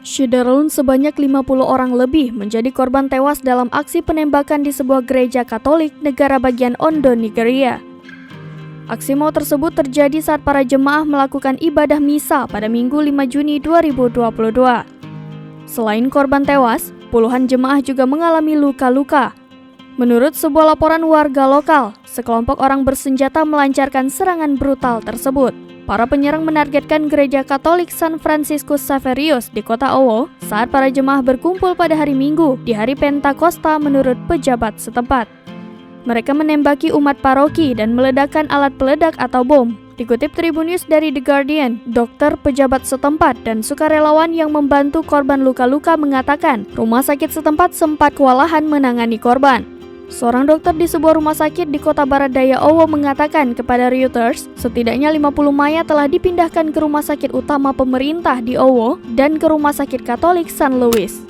Syederlun sebanyak 50 orang lebih menjadi korban tewas dalam aksi penembakan di sebuah gereja Katolik negara bagian Ondo, Nigeria. Aksi maut tersebut terjadi saat para jemaah melakukan ibadah misa pada Minggu 5 Juni 2022. Selain korban tewas, puluhan jemaah juga mengalami luka-luka. Menurut sebuah laporan warga lokal, sekelompok orang bersenjata melancarkan serangan brutal tersebut. Para penyerang menargetkan gereja Katolik San Franciscus Xaverius di kota Owo saat para jemaah berkumpul pada hari Minggu di hari Pentakosta menurut pejabat setempat. Mereka menembaki umat paroki dan meledakkan alat peledak atau bom. Dikutip Tribun News dari The Guardian, dokter, pejabat setempat, dan sukarelawan yang membantu korban luka-luka mengatakan rumah sakit setempat sempat kewalahan menangani korban. Seorang dokter di sebuah rumah sakit di kota barat daya Owo mengatakan kepada Reuters, setidaknya 50 mayat telah dipindahkan ke rumah sakit utama pemerintah di Owo dan ke rumah sakit Katolik San Louis.